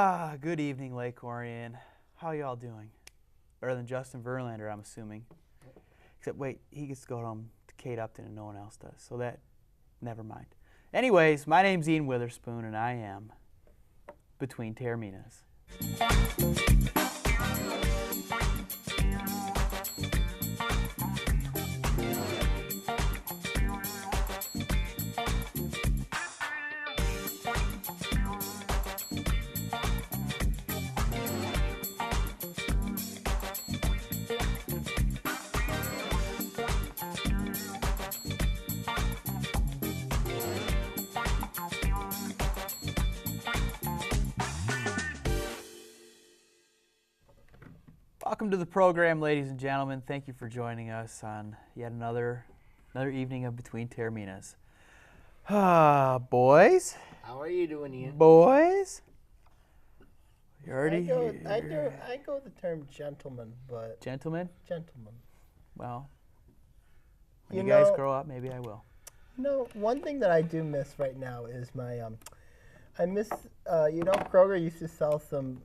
Good evening, Lake Orion. How y'all doing? Better than Justin Verlander, I'm assuming. Except, wait, he gets to go home to Kate Upton and no one else does. So that, never mind. Anyways, my name's Ian Witherspoon, and I am between Taorminas. Welcome to the program, ladies and gentlemen. Thank you for joining us on yet another evening of Between Taorminas. Boys. How are you doing, Ian? Boys. You already I go the term gentleman, but Gentlemen? gentleman. Well, when You you guys know- grow up, maybe I will. No, one thing that I do miss right now is my I miss Kroger used to sell some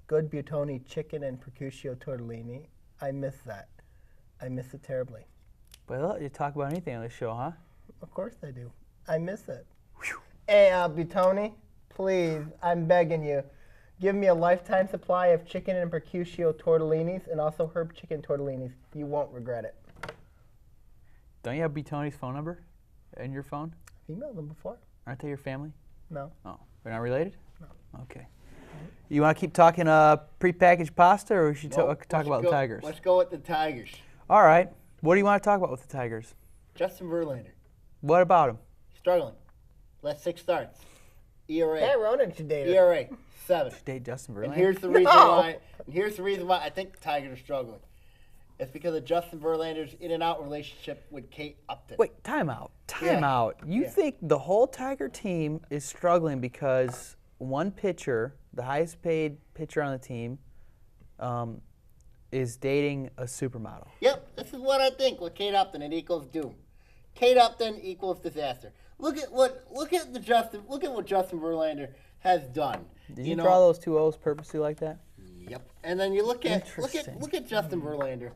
good Buitoni chicken and prosciutto tortellini. I miss that. I miss it terribly. Well, you talk about anything on this show, huh? Of course I do. I miss it. Hey, Buitoni, please, I'm begging you, give me a lifetime supply of chicken and prosciutto tortellinis and also herb chicken tortellinis. You won't regret it. Don't you have Tony's phone number in your phone? I've emailed them before. Aren't they your family? No. Oh, they're not related? No. Okay. You want to keep talking prepackaged pasta, or we should Nope, talk about the Tigers? Let's go with the Tigers. All right. What do you want to talk about with the Tigers? Justin Verlander, What about him? struggling. Last 6 starts. ERA. Hey, Ronan should date her. ERA 7. Date Justin And Verlander? here's the reason No. why. And here's the reason why I think the Tigers are struggling. It's because of Justin Verlander's in and out relationship with Kate Upton. Wait, time out. Time Yeah. out. You Yeah. think the whole Tiger team is struggling because one pitcher, the highest paid pitcher on the team, is dating a supermodel? Yep, this is what I think with Kate Upton. It equals doom. Kate Upton equals disaster. Look at what Justin Verlander has done. Did you draw those two O's purposely like that? Yep. And then you look at Justin Verlander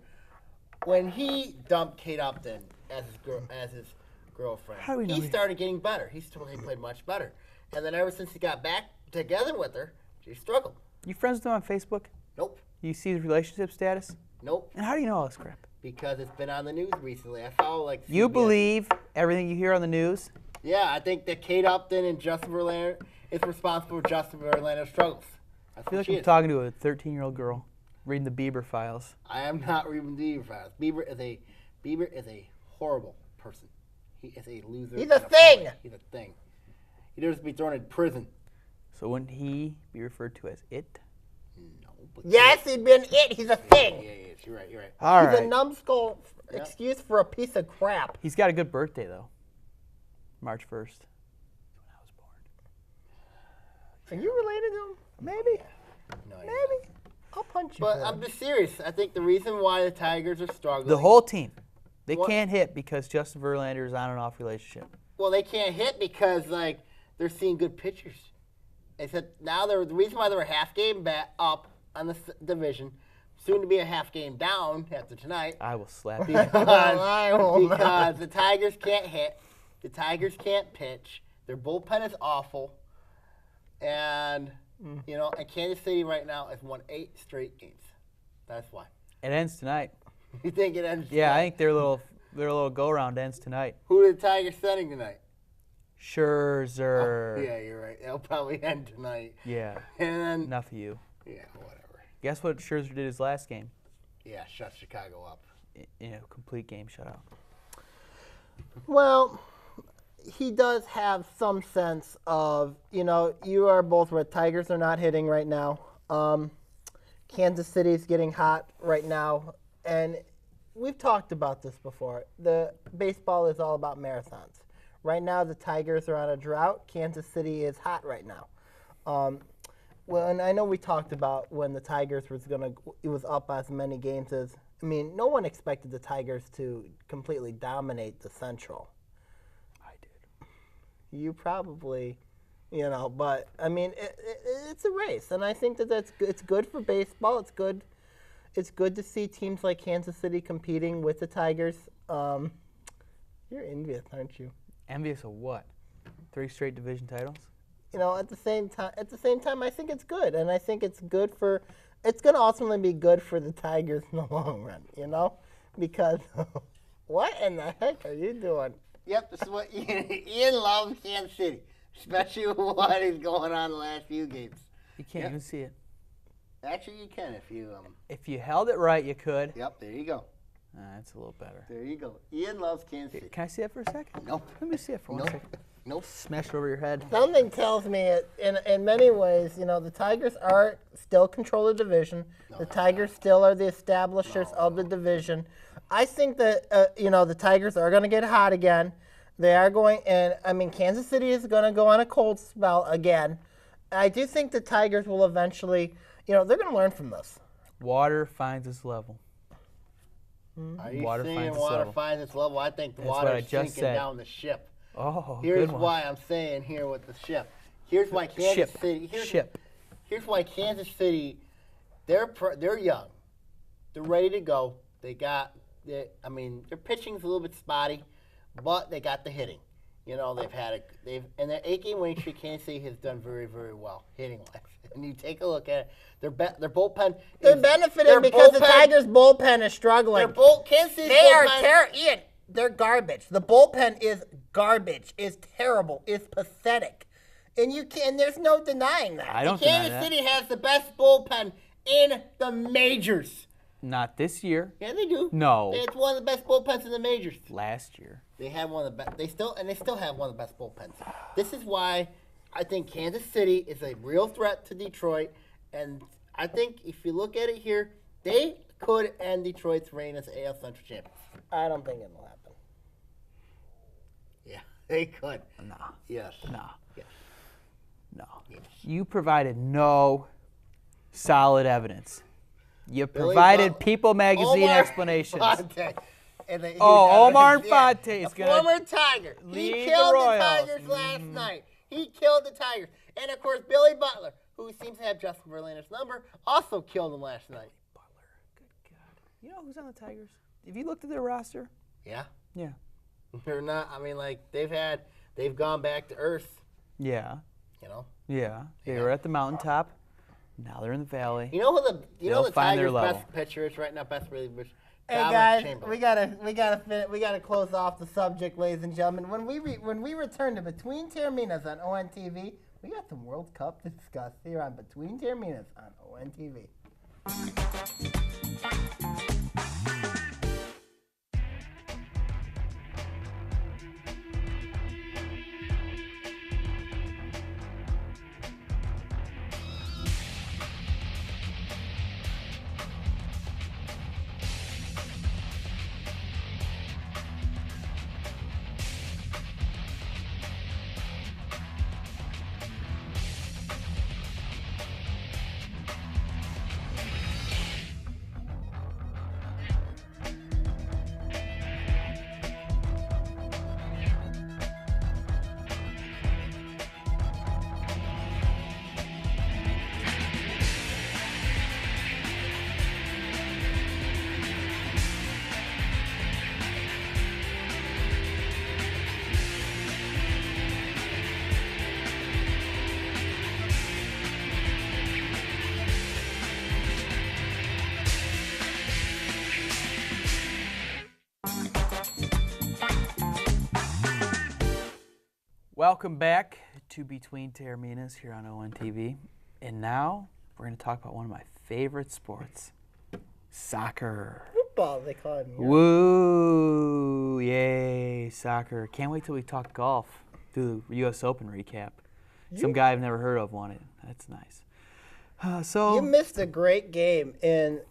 when he dumped Kate Upton as his girlfriend. How do we know he he- started getting better. He played much better. And then ever since he got back together with her, she struggled. You friends with him on Facebook? Nope. You see his relationship status? Nope. And how do you know all this crap? Because it's been on the news recently. I follow like You CBS. believe everything you hear on the news? Yeah, I think that Kate Upton and Justin Verlander is responsible for Justin Verlander's struggles. That's I feel what like she I'm is. talking to a 13-year-old girl reading the Bieber files. I am not reading Bieber files. Bieber is a horrible person. He is a loser. He's a and thing. phony. He's a thing. He deserves to be thrown in prison. So wouldn't he be referred to as it? No. But Yes, he'd been it. He's a thing. Yeah, you're right. You're right. All He's right. a numbskull excuse for a piece of crap. He's got a good birthday, though. March 1st. That's when I was born. Are you related to him? Maybe. No, Maybe. I'll punch you. But for I'm it. just serious. I think the reason why the Tigers are struggling. The whole team. They What? can't hit because Justin Verlander is on and off relationship. Well, they can't hit because they're seeing good pitchers. Except now the reason why they're a half game up on the division, soon to be a half game down after tonight. I will slap you. I will Because not. the Tigers can't hit, the Tigers can't pitch, their bullpen is awful, and and Kansas City right now has won 8 straight games. That's why. It ends tonight. You think it ends? Yeah, I tonight? think their little go-round ends tonight. Who are the Tigers sending tonight? Scherzer. Yeah, you're right. They'll probably end tonight. Yeah. And then Enough of you. yeah, whatever. Guess what Scherzer did his last game? Yeah, shut Chicago up. Complete game shutout. Well, he does have some sense of, you are both right. Tigers are not hitting right now. Kansas City's getting hot right now. And we've talked about this before. The baseball is all about marathons. Right now, the Tigers are on a drought. Kansas City is hot right now. Well, and I know we talked about when the Tigers was up as many games as, no one expected the Tigers to completely dominate the Central. I did. You probably You know, but I mean, it's a race, and I think that's good. It's good for baseball. It's good. It's good to see teams like Kansas City competing with the Tigers. You're envious, aren't you? Envious of what? 3 straight division titles? You know, at the same time, I think it's good, and I think it's good for. It's going to ultimately be good for the Tigers in the long run. You know, because what in the heck are you doing? Yep, this is what Ian loves Kansas City, especially with what is going on the last few games. You can't even see it. Actually, you can if you. If you held it right, you could. Yep, there you go. That's a little better. There you go. Ian loves Kansas City. Can I see that for a second? Nope. Let me see it for 1 second. Nope. Smash it over your head. Something tells me, in many ways, you know, the Tigers are still control the division. The Tigers still are the establishers of the division. I think that, you know, the Tigers are going to get hot again. They are going, and I mean, Kansas City is going to go on a cold spell again. I do think the Tigers will eventually, you know, they're going to learn from this. Water finds its level. Are you Water saying finds its water level. finds its level? I think the That's what water I is just sinking said. down the ship. Oh, Here's good one. why I'm saying here with the ship. Here's why Kansas City. Here's why Kansas City. They're young. They're ready to go. Their pitching's a little bit spotty, but they got the hitting. You know, and their 8-game winning streak, Kansas City has done very, very well hitting wise. And you take a look at it, their bullpen. They're benefiting because the Tigers' bullpen is struggling. Kansas City's They are bullpen- terrible. Ian, they're garbage. The bullpen is garbage. Is terrible. Is pathetic. And there's no denying that. I don't deny Kansas that. City has the best bullpen in the majors. Not this year. Yeah, they do. No. It's one of the best bullpens in the majors. Last year. They have one of the best. They still have one of the best bullpens. This is why I think Kansas City is a real threat to Detroit, and I think if you look at it here, they could end Detroit's reign as AL Central champions. I don't think it'll happen. Yeah, they could. No. Yes. No. Yes. No. Yes. You provided no solid evidence. You Billy provided Butler- People Magazine Omar explanations. Fonte. Omar Infante is a gonna former Tiger. He lead killed the the Royals. Tigers last night. He killed the Tigers. And, of course, Billy Butler, who seems to have Justin Verlander's number, also killed him last night. Butler. Good God. You know who's on the Tigers? Have you looked at their roster? Yeah. Yeah. They're not, they've gone back to earth, Yeah. you know. Yeah. They were at the mountaintop. Now they're in the valley. You know who They'll the find their Tigers' level. best pitcher is right now? Best reliever. Hey guys, we gotta close off the subject, ladies and gentlemen. When we return to Between Taorminas on ONTV, we got some World Cup to discuss here on Between Taorminas on ONTV. Welcome back to Between Taorminas here on ONTV. And now we're going to talk about one of my favorite sports, soccer. Football, they call it. Woo! Yay, soccer. Can't wait till we talk golf. Do the U.S. Open recap. Some guy I've never heard of won it. That's nice. You missed a great game in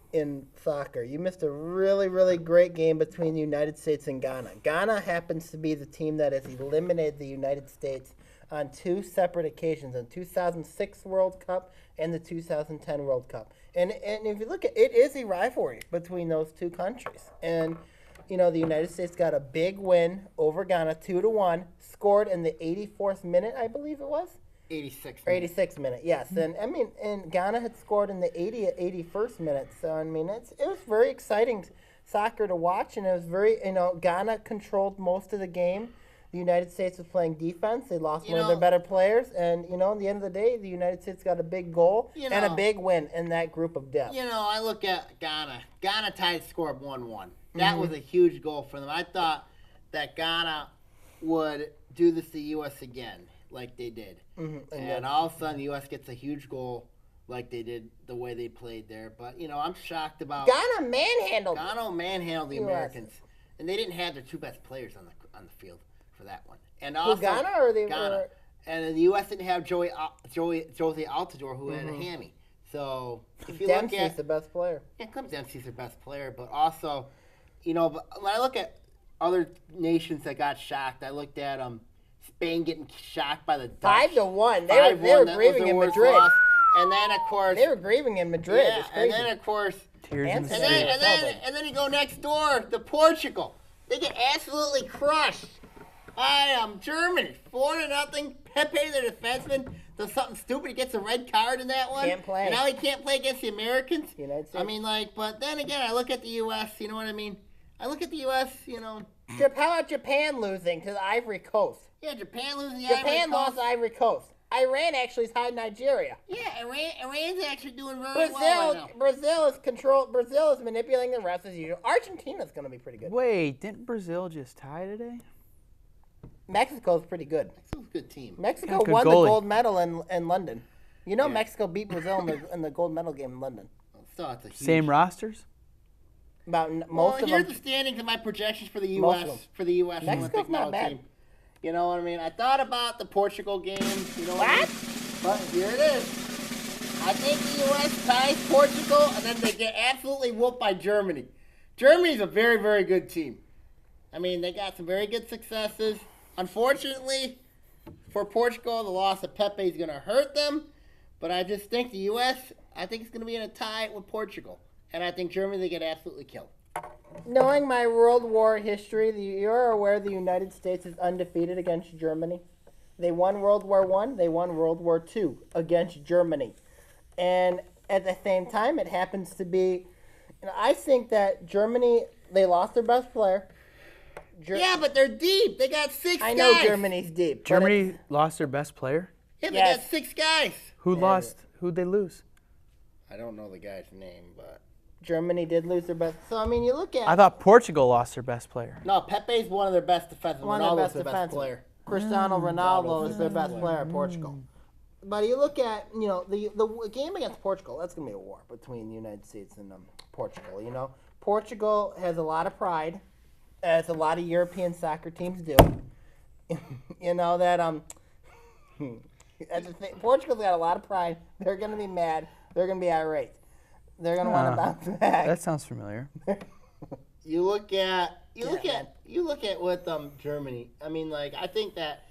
soccer. You missed a really, really great game between the United States and Ghana. Ghana happens to be the team that has eliminated the United States on 2 separate occasions, the 2006 World Cup and the 2010 World Cup. And if you look at it, is a rivalry between those 2 countries. And, you know, the United States got a big win over Ghana, 2-1, scored in the 84th minute, I believe it was. 86. Or 86 minute, yes. And Ghana had scored in the 81st minute. So, it was very exciting soccer to watch. And it was very, Ghana controlled most of the game. The United States was playing defense. They lost one of their better players. And, at the end of the day, the United States got a big goal and a big win in that group of death. I look at Ghana. Ghana tied score of 1-1. That was a huge goal for them. I thought that Ghana would do this to the U.S. again, like they did. And all of a sudden, the U.S. gets a huge goal like they did the way they played there. But, I'm shocked about... Ghana manhandled the Americans. And they didn't have their two best players on the field for that one. And also, Ghana or the Ghana. And the U.S. didn't have Josie Altidore, who had a hammy. So if you Dempsey's look at the best player. Yeah, Clem Dempsey's the best player, but also, but when I look at other nations that got shocked, I looked at Spain getting shocked by the Dutch. 5-1. They were grieving in Madrid. Loss. And then of course they were grieving in Madrid. Yeah, and then of course tears in the and then you go next door to Portugal. They get absolutely crushed. Germany, 4-0. Pepe, their defenseman, does something stupid. He gets a red card in that one. Can't play. And now he can't play against the Americans. United States. But then again, I look at the U.S., you know what I mean? I look at the U.S., How about Japan losing to the Ivory Coast? Yeah, Japan losing the Japan lost the Ivory Coast. Iran actually is hiding Nigeria. Yeah, Iran's actually doing very well right now. Brazil is manipulating the refs as usual. Argentina's going to be pretty good. Wait, didn't Brazil just tie today? Mexico's pretty good. Mexico's a good team. Mexico won the gold medal in London. Mexico beat Brazil in the gold medal game in London. So it's a huge... Same rosters? Most of here's them. The standings and my projections for the U.S. Olympic medal team. You know what I mean? I thought about the Portugal game. What? But here it is. I think the U.S. ties Portugal, and then they get absolutely whooped by Germany. Germany's a very, very good team. They got some very good successes. Unfortunately, for Portugal, the loss of Pepe is going to hurt them. But I just think the U.S., I think it's going to be in a tie with Portugal. And I think Germany, they get absolutely killed. Knowing my World War history, you're aware the United States is undefeated against Germany. They won World War I. They won World War II against Germany. And at the same time, it happens to be... I think that Germany, they lost their best player. Yeah, but they're deep. They got 6 guys. I know Germany's deep. Germany lost their best player? Yeah, they got 6 guys. Who lost? Who'd they lose? I don't know the guy's name, but... Germany did lose their best. So, you look at... I thought Portugal lost their best player. No, Pepe's one of their best defensemen. Ronaldo's their best player. Cristiano Ronaldo is their best player at Portugal. But you look at, the game against Portugal, that's going to be a war between the United States and Portugal, Portugal has a lot of pride, as a lot of European soccer teams do. Portugal's got a lot of pride. They're going to be mad. They're going to be irate. They're going to want to bounce back. That sounds familiar. You look at with Germany. I think that,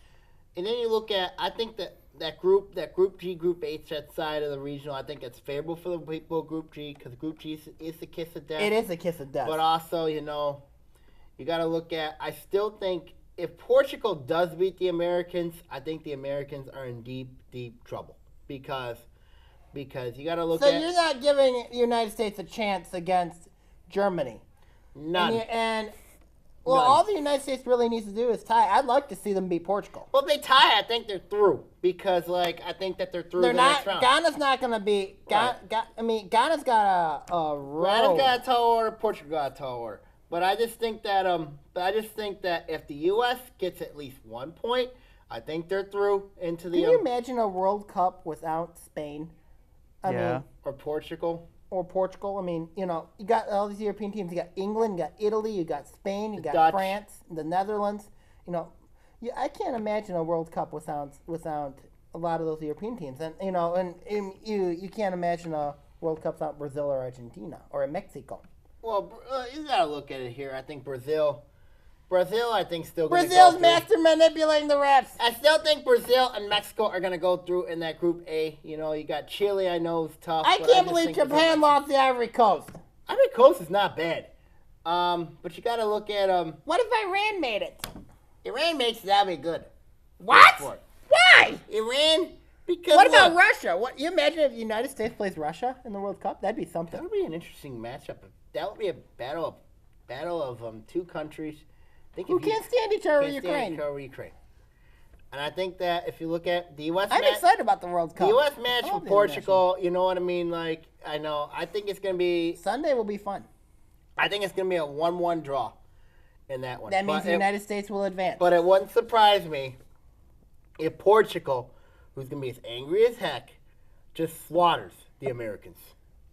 and then you look at, I think that group G, Group H, that side of the regional, I think it's favorable for the people of Group G, because Group G is the kiss of death. It is the kiss of death. But also, you got to look at, I still think if Portugal does beat the Americans, I think the Americans are in deep, deep trouble. Because you got to look at... So you're not giving the United States a chance against Germany? None. Well, all the United States really needs to do is tie. I'd like to see them beat Portugal. Well, if they tie, I think they're through. Because, I think that they're through the next round. Ghana's not going to be... Ghana's got a row. Ghana's got a tall order. Portugal got a tall order. But I just think that if the U.S. gets at least 1 point, I think they're through into the... Can you imagine a World Cup without Spain? Or Portugal. You got all these European teams. You got England, you got Italy, you got Spain, you got Dutch. France, the Netherlands. I can't imagine a World Cup without a lot of those European teams. And you can't imagine a World Cup without Brazil or Argentina or Mexico. Well, you got to look at it here. I think Brazil, I think still. Brazil's master manipulating the refs. I still think Brazil and Mexico are going to go through in that Group A. You got Chile. I know is tough. I can't believe Japan lost the Ivory Coast. Ivory Coast is not bad. But you got to look at What if Iran made it? Iran makes it, that'd be good. What? Why? Iran. Because What about look, Russia? What you imagine if the United States plays Russia in the World Cup? That'd be that something. would be an interesting matchup. That would be a battle of two countries. I think Who if you can't stand each other? can't stand each other, Ukraine. And I think that if you look at the U.S. I'm excited about the World Cup. the U.S. match I with love the Portugal, you know what I mean? Like, I know. I think it's going to be Sunday will be fun. a 1-1 draw in that one. That means But the United States will advance. But it wouldn't surprise me if Portugal, who's going to be as angry as heck, just slaughters the Americans.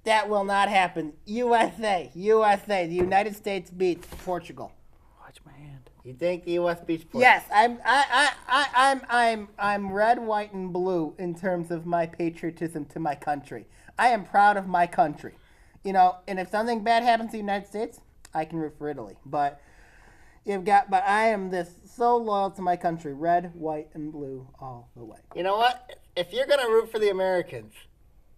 That will not happen. USA. The United States beats Portugal. Watch my hand. You think the U.S. beats Portugal? Yes, I'm red, white, and blue in terms of my patriotism to my country. I am proud of my country. You know, and if something bad happens to the United States, I can root for Italy. But I am so loyal to my country, red, white, and blue all the way. You know what? If you're going to root for the Americans,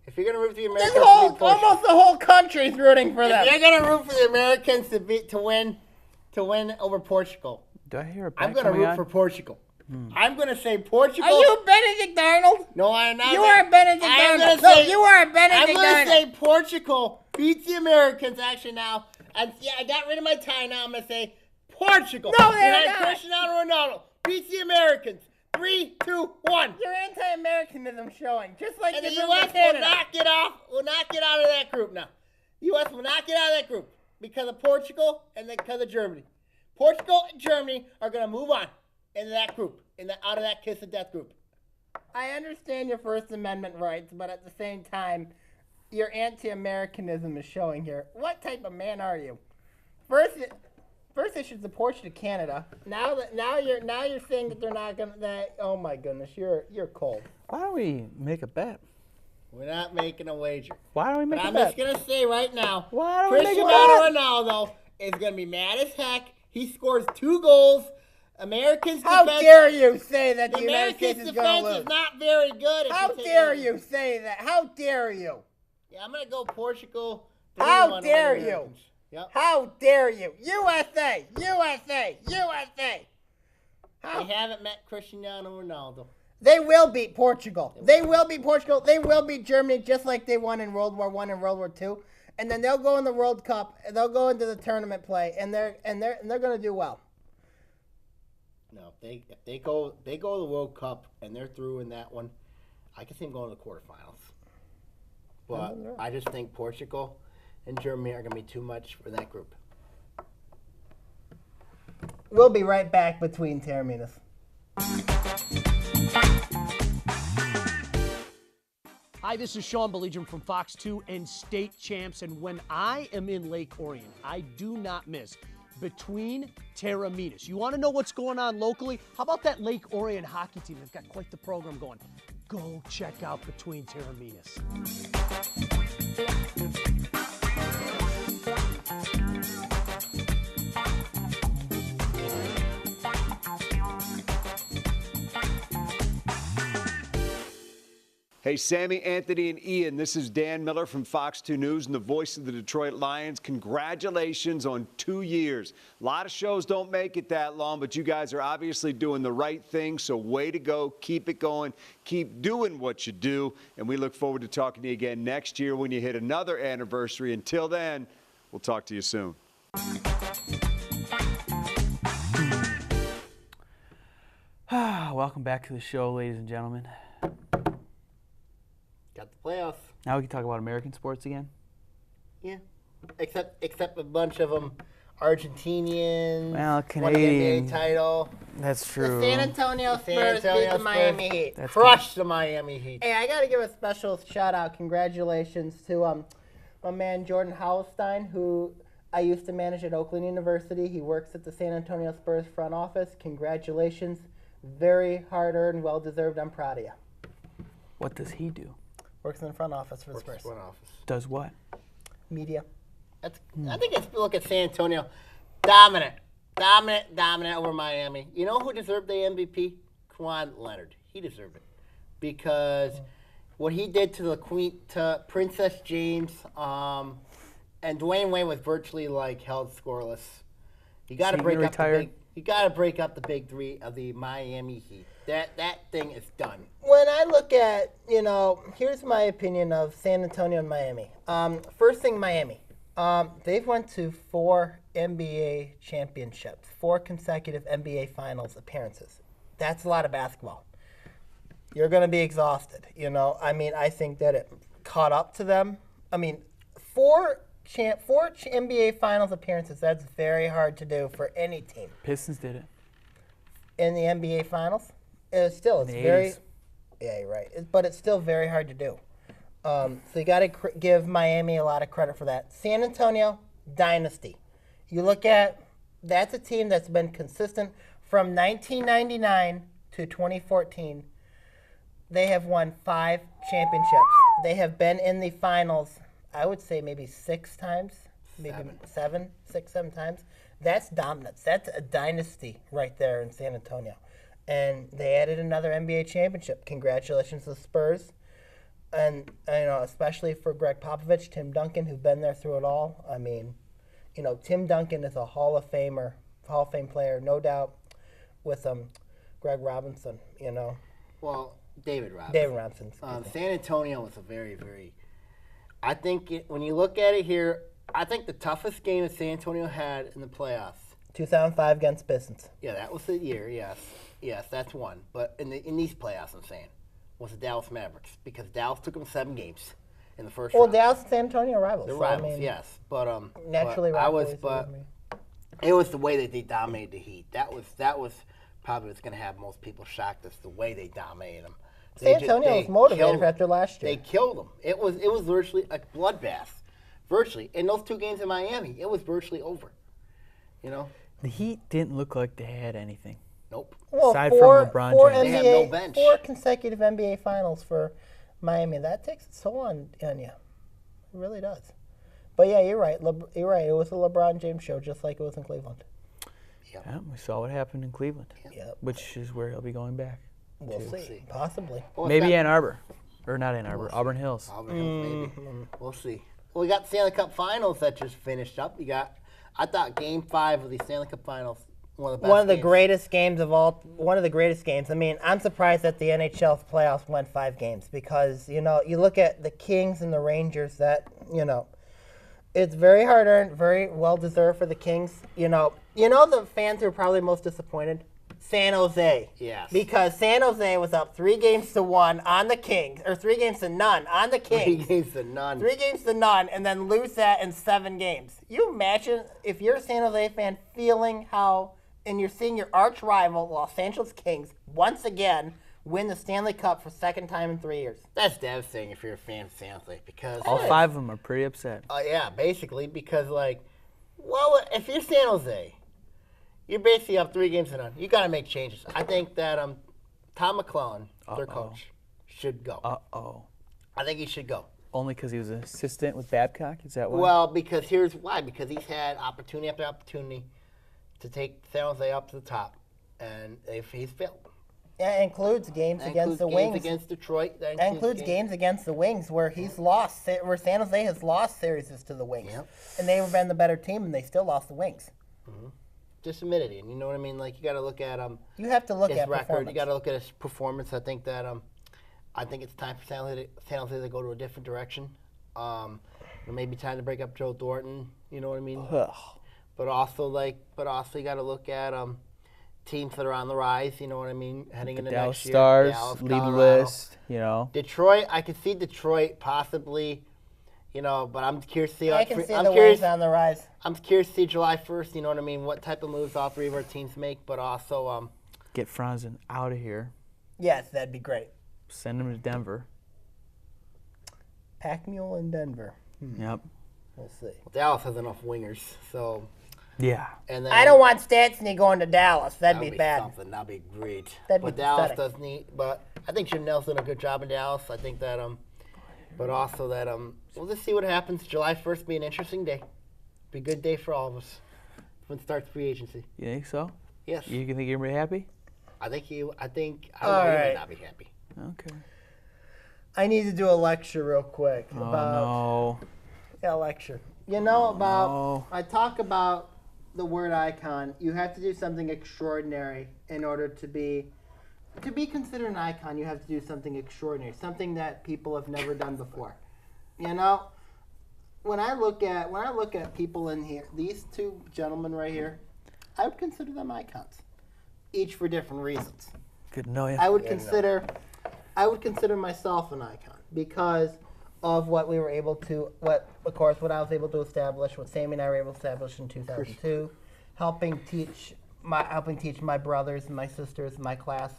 to beat Portugal, Almost the whole country's rooting for them. if you're going to root for the Americans to win over Portugal, Do I hear a bet I'm going to coming root on? for Portugal. I'm going to say Portugal. Are you Benedict Arnold? No, I am not. You are Benedict I'm Arnold. gonna No, say- you are I'm Benedict going to Arnold. say Portugal beats the Americans actually now. And yeah, I got rid of my tie now. I'm going to say Portugal. No, they're behind not. Cristiano Ronaldo beats the Americans. 3, 2, 1. Your anti-Americanism showing, just like And you the did U.S. with Canada. will not get out of that group now. The U.S. will not get out of that group because of Portugal and because of Germany. Portugal and Germany are going to move on into that group, out of that kiss of death group. I understand your First Amendment rights, but at the same time, your anti-Americanism is showing here. What type of man are you? First they should support you to Canada. Now you're saying that they're not gonna. Oh my goodness, you're cold. Why don't we make a bet? We're not making a wager. Why don't we make But a I'm bet? just going to say right now, Why don't we make a Cristiano bet? Ronaldo is going to be mad as heck. He scores 2 goals. Americans' How defense, dare you say that the the United States Americans' is going to defense lose? is not very good. How dare you say that? How dare you? Yeah, I'm going to go Portugal. How 3-1 over dare the you? Americans. Yep. How dare you? USA! They haven't met Cristiano Ronaldo. They will beat Portugal. They will beat Portugal. They will beat Germany just like they won in World War I and World War II. And then they'll go in the World Cup. And they'll go into the tournament play, and they're going to do well. No, if they go to the World Cup and they're through in that one, I can see them going to the quarterfinals. But I just think Portugal and Germany are going to be too much for that group. We'll be right back between Taorminas. Hi, this is Sean Belligian from Fox 2 and State Champs. And when I am in Lake Orion, I do not miss Between Taorminas. You want to know what's going on locally? How about that Lake Orion hockey team? They've got quite the program going. Go check out Between Taorminas. Hey, Sammy, Anthony, and Ian, this is Dan Miller from Fox 2 News and the voice of the Detroit Lions. Congratulations on 2 years. A lot of shows don't make it that long, but you guys are obviously doing the right thing, so way to go. Keep it going. Keep doing what you do, and we look forward to talking to you again next year when you hit another anniversary. Until then, we'll talk to you soon. Welcome back to the show, ladies and gentlemen. Got the playoffs. Now we can talk about American sports again. Yeah. Except a bunch of them Argentinians. Well, won the Canadian. NBA title. That's true. The San Antonio Spurs San Antonio beat the Spurs Miami Heat. That's Crushed the Miami Heat. Hey, I got to give a special shout-out, congratulations to my man Jordan Howelstein, who I used to manage at Oakland University. He works at the San Antonio Spurs front office. Congratulations. Very hard-earned, well-deserved. I'm proud of you. What does he do? Works in the front office for the Spurs. Front office. Does what? Media. I think if you look at San Antonio, dominant over Miami. You know who deserved the MVP? Kawhi Leonard. He deserved it because what he did to the Queen, to Princess James, and Dwayne Wade was virtually like held scoreless. You got to Is he break gonna up the retire? big. You got to break up the big three of the Miami Heat. That thing is done. When I look at, here's my opinion of San Antonio and Miami. First thing, Miami. They've went to 4 NBA championships, 4 consecutive NBA Finals appearances. That's a lot of basketball. You're going to be exhausted, I think that it caught up to them. 4 NBA Finals appearances, that's very hard to do for any team. Pistons did it. In the NBA Finals? It's very 80s. Yeah, you're right. But it's still very hard to do. So you got to give Miami a lot of credit for that. San Antonio, dynasty. You look at, that's a team that's been consistent from 1999 to 2014. They have won 5 championships. They have been in the finals, I would say maybe 6 times, maybe 7 times. That's dominance. That's a dynasty right there in San Antonio. And they added another NBA championship. Congratulations to the Spurs. And, especially for Greg Popovich, Tim Duncan, who've been there through it all. Tim Duncan is a Hall of Famer, Hall of Fame player, no doubt, with Greg Robinson, Well, David Robinson. David Robinson. San Antonio was a very, very. I think when you look at it here, I think the toughest game that San Antonio had in the playoffs. 2005 against Pistons. Yeah, that was the year. Yes, that's one. But in these playoffs, I'm saying, was the Dallas Mavericks, because Dallas took them 7 games in the first round. Well, Dallas and San Antonio are rivals. They're so, rivals, yes, but naturally, but it was the way that they dominated the Heat. That was probably what's going to have most people shocked. Is the way they dominated them. San Antonio was motivated after last year. They killed them. It was virtually a bloodbath, virtually. In those 2 games in Miami, it was virtually over. The Heat didn't look like they had anything. Nope. Well, Aside four from LeBron NBA, James. They have no bench. 4 consecutive NBA Finals for Miami. That takes its toll on you. It really does. But yeah, you're right. You're right. It was a LeBron James show, just like it was in Cleveland. Yeah, we saw what happened in Cleveland, Yep. which is where he'll be going back. We'll see. Possibly. Well, Maybe Ann Arbor. Or not Ann Arbor, Auburn Hills. Auburn Hills, maybe. We'll see. Well, we got the Stanley Cup Finals that just finished up. I thought Game 5 of the Stanley Cup Finals, one of the best One of the games. greatest games of all. One of the greatest games. I'm surprised that the NHL playoffs went 5 games because you look at the Kings and the Rangers. That it's very hard earned, very well deserved for the Kings. The fans who are probably most disappointed. San Jose. Yes. Because San Jose was up 3-1 on the Kings, or 3-0 on the 3 Kings. games to none. 3-0, and then lose that in 7 games. You imagine if you're a San Jose fan feeling how, and you're seeing your arch rival, Los Angeles Kings, once again win the Stanley Cup for 2nd time in 3 years. That's devastating if you're a fan of San Jose because All 5 of them are pretty upset. yeah, basically because if you're San Jose, you're basically up 3-0. You got to make changes. I think that Tom McClellan, their coach, should go. I think he should go. Only because he was an assistant with Babcock? Is that why? Well, because here's why. Because he's had opportunity after opportunity to take San Jose up to the top, and he's failed. That includes games against the Wings. Games against Detroit. That includes games against the Wings where he's lost, where San Jose has lost series to the Wings. Yep. And they've been the better team, and they still lost the Wings. Just admitted it. You know what I mean? You got to look at You have to look his at record. performance. You got to look at his performance. I think that I think it's time for San Jose to go to a different direction. Maybe time to break up Joe Thornton. You know what I mean? But also you got to look at teams that are on the rise. You know what I mean? Heading into Dallas next year. Stars, Dallas, lead the Colorado. list, Detroit, I could see Detroit possibly. But I'm curious to see. I can see the Wings on the rise. I'm curious to see July 1st. You know what I mean? What type of moves all 3 of our teams make, but also get Franzen out of here. Yes, that'd be great. Send him to Denver. Pack Mule in Denver. Yep. We'll see. Dallas has enough wingers, so. Yeah. And then I don't want Stastny going to Dallas. That'd that'd be bad. Something. That'd be great. That'd be but Dallas pathetic. does need. But I think Jim Nelson did a good job in Dallas. I think that but also that we'll just see what happens. July 1st be an interesting day. Be a good day for all of us when it starts free agency. You think so? Yes. You think you're going to be happy? I think I All would right. not be happy. Okay. I need to do a lecture real quick Oh, about no. a lecture. I talk about the word icon. You have to do something extraordinary in order to be to be considered an icon, you have to do something extraordinary, something that people have never done before. You know, when I look at people in here, these two gentlemen right here, I would consider them icons, each for different reasons. Good to know you. I would consider myself an icon because of what we were able to, what I was able to establish, what Sammy and I were able to establish in 2002, helping teach my brothers and my sisters in my class.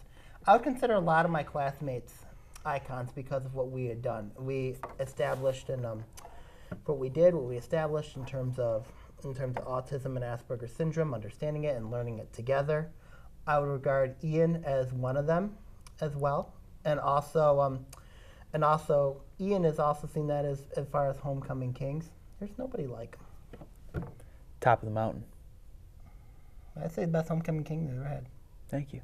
I would consider a lot of my classmates icons because of what we had done. We established what we established in terms of autism and Asperger's syndrome, understanding it and learning it together. I would regard Ian as one of them as well, and also Ian has also seen that as far as homecoming kings. There's nobody like him. Top of the mountain. I'd say the best homecoming king we've ever had. Thank you.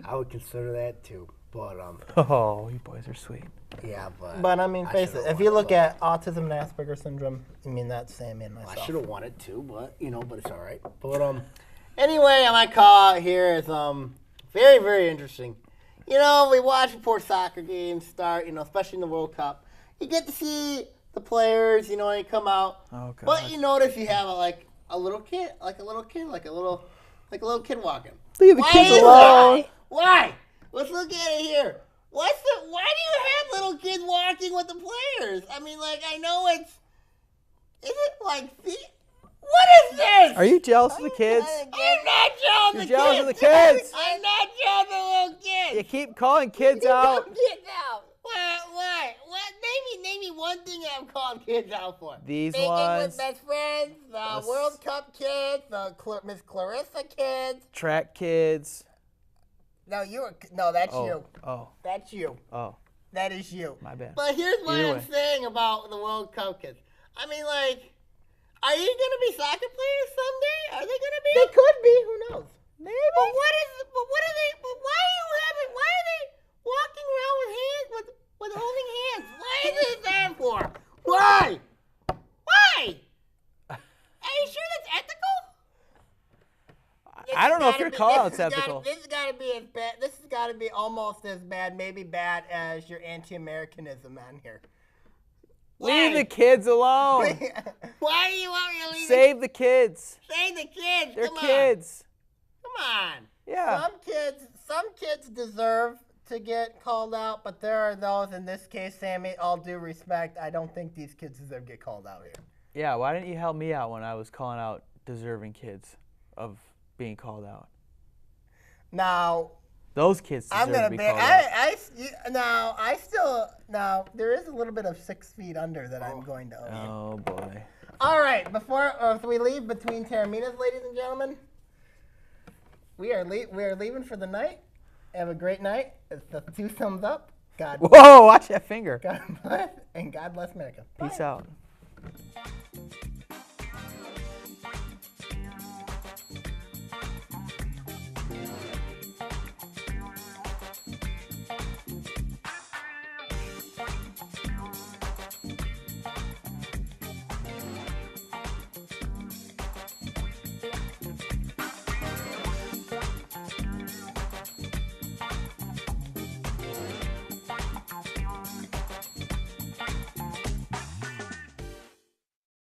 I would consider that too, but Oh, you boys are sweet. yeah, But I mean, face it, if you look at autism and Asperger's syndrome, I mean that's Sammy and myself. I should have won it too, but but it's all right. But anyway, my call out here is very, very interesting. You know, we watch before soccer games start, especially in the World Cup. You get to see the players, when you come out. Oh, God. But you notice you have a little kid walking. Leave the Why kids is alone. that? Why? Let's look at it here. Why do you have little kids walking with the players? I mean, I know is it what is this? Are you jealous of the kids? I'm not jealous You're jealous of the kids. I'm not jealous of the little kids. You keep calling kids out. Kids out. Why? What? Name me one thing I'm calling kids out for. These Making ones. with best friends, the World Cup kids, the Miss Clarissa kids. Track kids. No, that's Oh. you. Oh. That's you. Oh. That is you. My bad. But here's what Either I'm way. saying about the World Cup kids. I mean, are you gonna be soccer players someday? Are they gonna be? They could be. Who knows? Maybe. But what are they? But why are they walking around with holding hands? Why is it that for? Why? Are you sure that's ethical? I don't know if your call-out's ethical. This has got to be as bad. This has got to be almost as bad, maybe bad as your anti-Americanism on here. Leave the kids alone. Why do you want me to leave? Save the kids. Save the kids. They're Come kids. On. Come on. Yeah. Some kids deserve to get called out, but there are those. In this case, Sammy, all due respect, I don't think these kids deserve to get called out here. Yeah. Why didn't you help me out when I was calling out deserving kids of being called out? Now, Those kids deserve I'm gonna to be be. called out. Now there is a little bit of 6 feet under that I'm going to owe you. Oh boy. All right, before we leave between Taorminas, ladies and gentlemen, we are leaving for the night. Have a great night. It's the 2 thumbs up. God Whoa! Watch that finger. bless, and God bless America. Peace out.